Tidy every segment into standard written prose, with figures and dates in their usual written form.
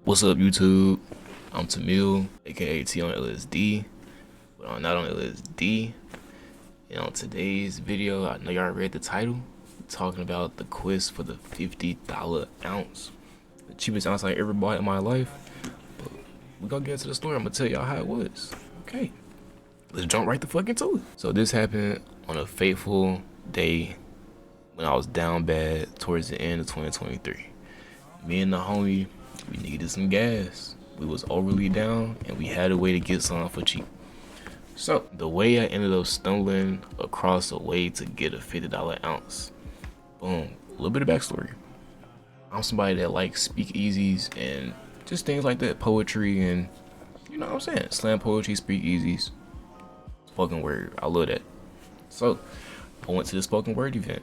What's up, YouTube? I'm Tamil, aka T on LSD, but I'm not on LSD. And on today's video, I know y'all read the title, talking about the quest for the $50 ounce, the cheapest ounce I ever bought in my life. But we gonna get into the story. I'm gonna tell y'all how it was. Okay, let's jump right the fuck into it. So this happened on a fateful day when I was down bad towards the end of 2023. Me and the homie, we needed some gas. We was overly down and we had a way to get some for cheap. So the way I ended up stumbling across a way to get a $50 ounce. Boom, a little bit of backstory. I'm somebody that likes speakeasies and just things like that, poetry and, you know what I'm saying, slam poetry, speakeasies, spoken word, I love that. So I went to the spoken word event.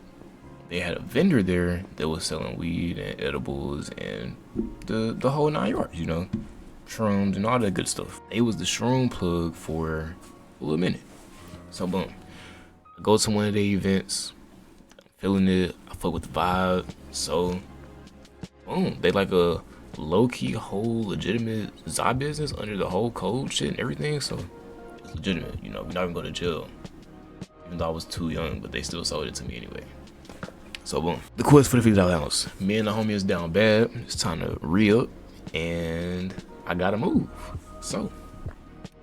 They had a vendor there that was selling weed and edibles and the whole 9 yards, you know, shrooms and all that good stuff. They was the shroom plug for a little minute. So boom, I go to one of the events, I'm feeling it, I fuck with the vibe. So boom, they like a low-key whole legitimate za business under the whole code shit and everything. So it's legitimate, you know, we're not even going to jail. Even though I was too young, but they still sold it to me anyway. So boom, the quest for the $50 ounce. Me and the homie is down bad. It's time to re-up and I gotta move. So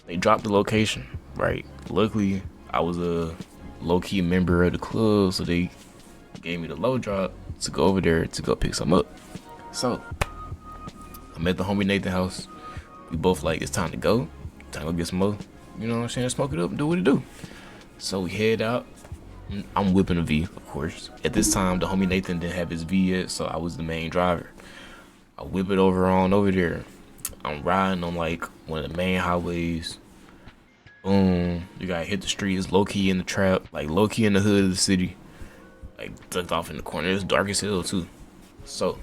they dropped the location, right? Luckily, I was a low-key member of the club, so they gave me the low drop to go over there to go pick some up. So I'm at the homie Nathan's house. We both like, it's time to go get some more, you know what I'm saying, smoke it up and do what it do. So we head out. I'm whipping a V, of course. At this time, the homie Nathan didn't have his V yet, so I was the main driver. I whip it over there. I'm riding on like one of the main highways. Boom, you gotta hit the street. It's low-key in the trap, like low-key in the hood of the city, like tucked off in the corner. It's dark as hell too. So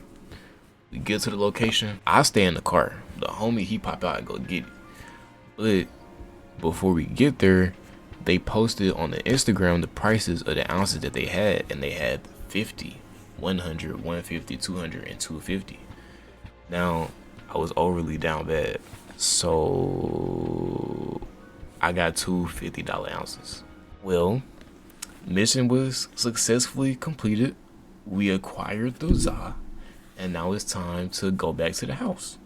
we get to the location. I stay in the car. The homie, he pop out and go get it. But before we get there, they posted on the Instagram the prices of the ounces that they had, and they had 50, 100, 150, 200, and 250. Now, I was overly down bad, so I got two $50 ounces. Well, mission was successfully completed. We acquired the za, and now it's time to go back to the house.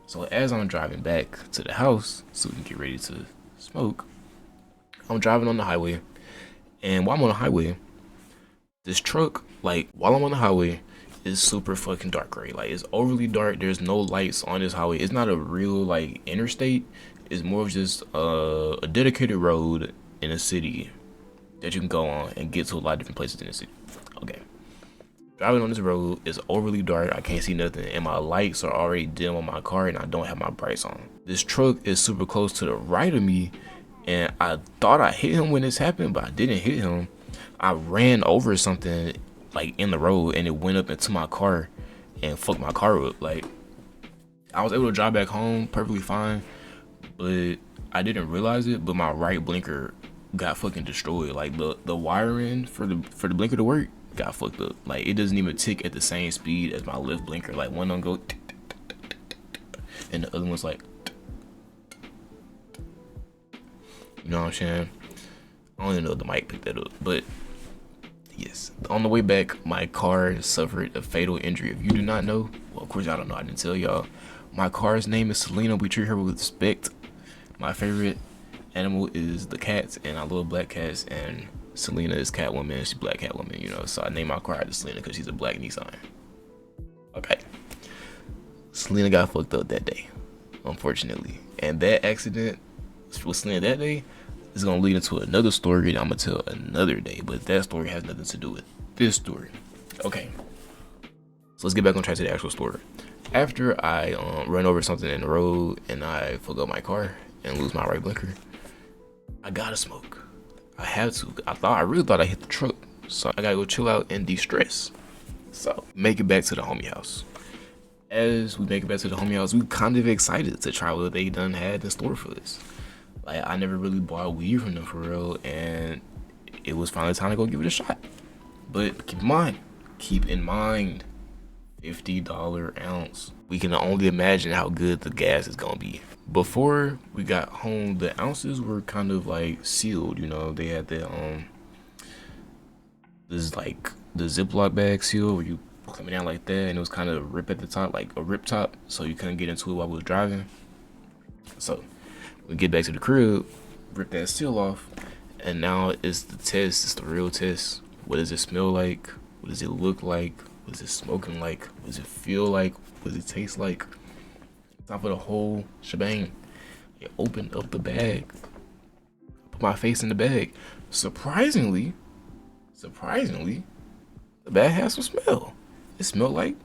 So as I'm driving back to the house, so we can get ready to smoke, I'm driving on the highway, and while I'm on the highway, this truck, like, while I'm on the highway, is super fucking dark, right? Like, it's overly dark. There's no lights on this highway. It's not a real, like, interstate. It's more of just a dedicated road in a city that you can go on and get to a lot of different places in the city. Okay. Driving on this road is overly dark. I can't see nothing, and my lights are already dim on my car, and I don't have my brights on. This truck is super close to the right of me, and I thought I hit him when this happened, but I didn't hit him. I ran over something like in the road, and it went up into my car and fucked my car up. Like, I was able to drive back home perfectly fine, but I didn't realize it, but my right blinker got fucking destroyed. Like, the wiring for the blinker to work got fucked up. Like, it doesn't even tick at the same speed as my left blinker. Like, one of them go and the other one's like, you know what I'm saying? I don't even know if the mic picked that up, but yes. On the way back, my car suffered a fatal injury. If you do not know, well, of course y'all don't know, I didn't tell y'all. My car's name is Selena. We treat her with respect. My favorite animal is the cats, and I love black cats, and Selena is Catwoman, she's black Catwoman, you know, so I named my car after Selena because she's a black Nissan. Okay. Selena got fucked up that day, unfortunately. And that accident with Selena that day is gonna lead into another story that I'm gonna tell another day, but that story has nothing to do with this story. Okay, so let's get back on track to the actual story. After I run over something in the road and I fuck up my car and lose my right blinker, I gotta smoke. I have to. I really thought I hit the truck, so I gotta go chill out and de-stress. So make it back to the homie house. As we make it back to the homie house, we kind of excited to try what they done had in store for us. Like, I never really bought weed from them for real, and it was finally time to go give it a shot. But keep in mind, $50 ounce. we can only imagine how good the gas is gonna be. Before we got home, the ounces were kind of like sealed, you know. They had the this like the Ziploc bag seal where you clamp it down like that, and it was kind of rip at the top, like a rip top, so you couldn't get into it while we was driving. So we get back to the crib, rip that seal off, and now it's the test. It's the real test. What does it smell like? What does it look like? What is it smoking like? What does it feel like? What does it taste like? Top of the whole shebang. I opened up the bag, put my face in the bag. Surprisingly, the bag has some smell. It smelled like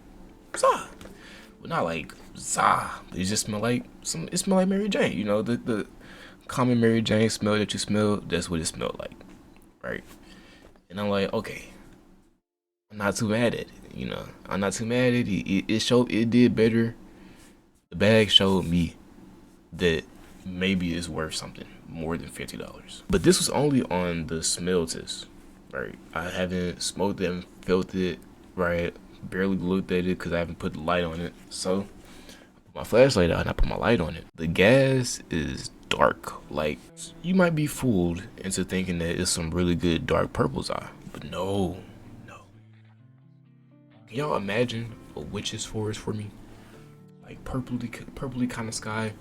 za. Well, not like za, but it just smelled like some. It smelled like Mary Jane. You know, the common Mary Jane smell that you smell. That's what it smelled like, right? And I'm like, okay, I'm not too mad at it. You know, I'm not too mad at it. It showed, it did better. The bag showed me that maybe it's worth something more than $50. But this was only on the smell test, right? I haven't smoked it and felt it, right? Barely looked at it because I haven't put the light on it. So I put my flashlight out and I put my light on it. The gas is dark. Like, you might be fooled into thinking that it's some really good dark purples are, but no. Can y'all imagine a witch's forest for me? Like purpley kind of sky,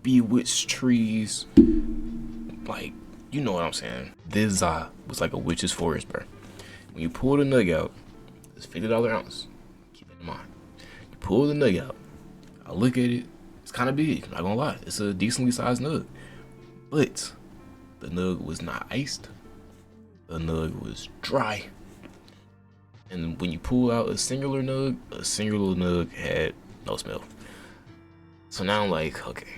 bewitched trees, like, you know what I'm saying. This was like a witch's forest, bro. When you pull the nug out, it's $50 ounce. Keep it in mind. You pull the nug out, I look at it, it's kind of big, I'm not gonna lie. It's a decently sized nug. But the nug was not iced. The nug was dry. And when you pull out a singular nug had no smell. So now I'm like, okay,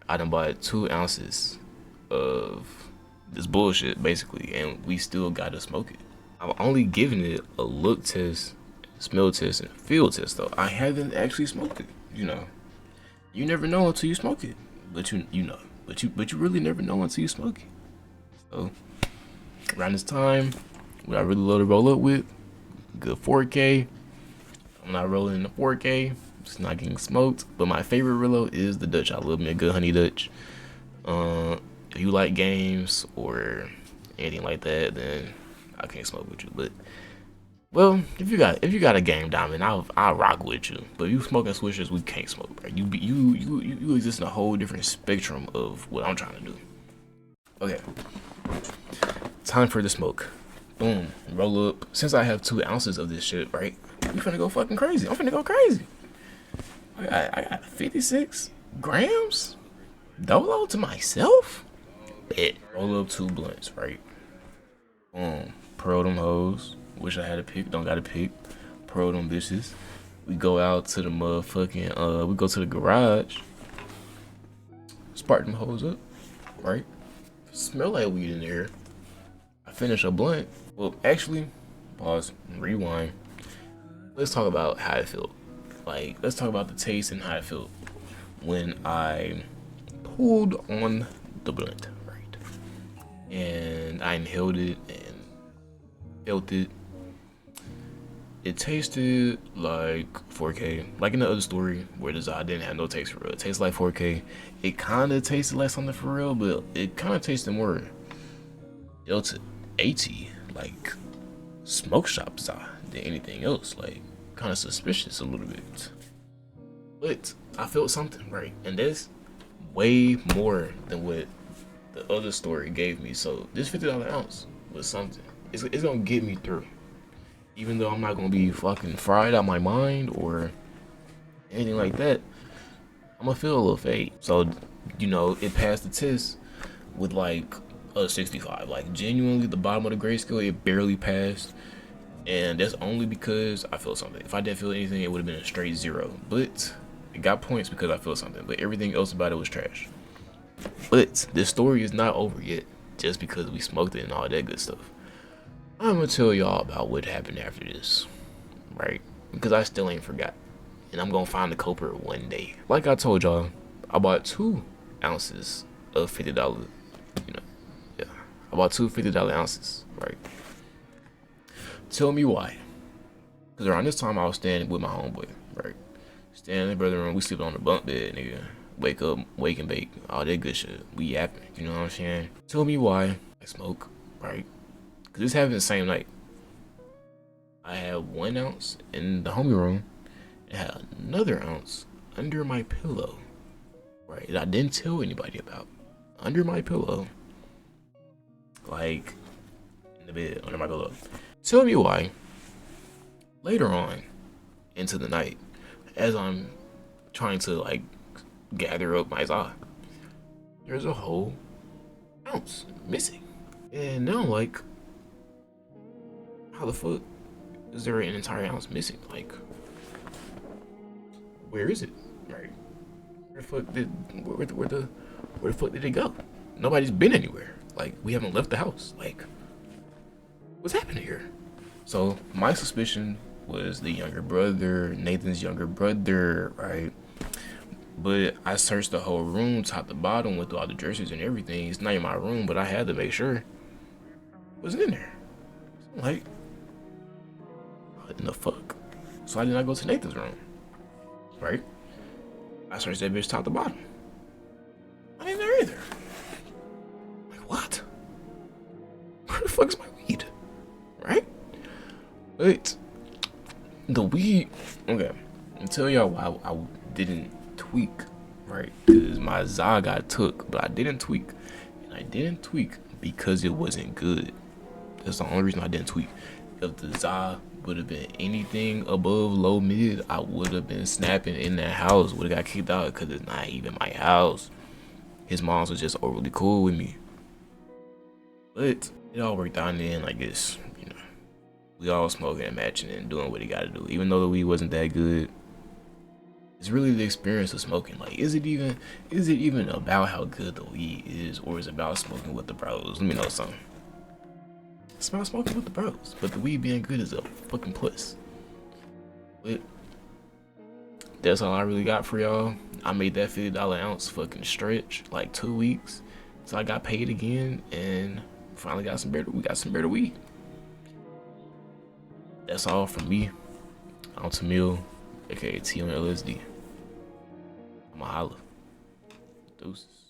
I done bought 2 ounces of this bullshit basically, and we still gotta smoke it. I'm only giving it a look test, smell test, and feel test though. I haven't actually smoked it. You know, you never know until you smoke it, but you really never know until you smoke it. So around this time, what I really love to roll up with, good 4K. I'm not rolling in the 4K. It's not getting smoked. But my favorite Rillo is the Dutch. I love me a good honey Dutch. If you like games or anything like that, then I can't smoke with you. But well, if you got a game diamond, I'll rock with you. But if you smoking swishers, we can't smoke, bro. You exist in a whole different spectrum of what I'm trying to do. Okay, time for the smoke. Boom, roll up. Since I have 2 ounces of this shit, right? We finna go fucking crazy. I'm finna go crazy. I got 56 grams dolo to myself. Bet. Roll up 2 blunts, right? Boom, pearl them hoes. Wish I had a pick, don't got a pick. Pearl them bitches. We go out to the motherfucking, we go to the garage. Spark them hoes up, right? Smell like weed in there. I finish a blunt. Well, actually, pause, rewind. Let's talk about how it felt. Like, let's talk about the taste and how it felt when I pulled on the blunt, right? And I inhaled it and felt it. It tasted like 4K, like in the other story where the Zod didn't have no taste for real. It tasted like 4K. It kind of tasted like something for real, but it kind of tasted more Delta 80, like smoke shop Zod, than anything else. Like, kind of suspicious a little bit. But I felt something, right? And that's way more than what the other story gave me. So this $50 ounce was something. It's gonna get me through. Even though I'm not gonna be fucking fried out my mind or anything like that, I'm gonna feel a little fade. So, you know, it passed the test with like a 65. Like, genuinely, the bottom of the grade scale, it barely passed. And that's only because I felt something. If I didn't feel anything, it would have been a straight 0. But it got points because I felt something. But everything else about it was trash. But this story is not over yet, just because we smoked it and all that good stuff. I'm gonna tell y'all about what happened after this, right? Because I still ain't forgot. And I'm gonna find the culprit one day. Like I told y'all, I bought 2 ounces of $50, you know, yeah. I bought 2 $50 ounces, right? Tell me why. Because around this time I was staying with my homeboy, right? Stay in the brother room. We sleep on the bunk bed, nigga. Wake up, wake and bake, all that good shit. We yapping, you know what I'm saying? Tell me why I smoke, right? Cause this happened the same night. I had 1 ounce in the homie room and had another ounce under my pillow, right? That I didn't tell anybody about. Under my pillow, like in the bed, under my pillow. Tell me why later on into the night, as I'm trying to like gather up my za, there's a whole ounce missing. And now I'm like, how the fuck is there an entire ounce missing? Like, where is it? Right? Where the fuck did it go? Nobody's been anywhere. Like, we haven't left the house. Like, what's happening here? So my suspicion was the younger brother, Nathan's younger brother, right? But I searched the whole room, top to bottom, with all the dressers and everything. It's not in my room, but I had to make sure it wasn't in there. So I'm like, what in the fuck? So I did not go to Nathan's room, right? I searched that bitch top to bottom. I ain't there either. Like, what? Where the fuck's my weed? Right? But the weed, okay, I'll tell y'all why I didn't tweak, right? Because my za got took, but I didn't tweak. And I didn't tweak because it wasn't good. That's the only reason I didn't tweak. If the za would have been anything above low mid, I would have been snapping in that house. Would have got kicked out because it's not even my house. His moms was just overly cool with me. But it all worked out in the end, I guess. You know, we all smoking and matching and doing what he got to do. Even though the weed wasn't that good, it's really the experience of smoking. Like, is it even about how good the weed is, or is it about smoking with the bros? Let me know something. It's about smoking with the bros, but the weed being good is a fucking plus. But that's all I really got for y'all. I made that $50 ounce fucking stretch like 2 weeks, so I got paid again and finally got some better. We got some better weed. That's all from me. I'm Tamil, aka T on LSD. I'ma holla. Deuces.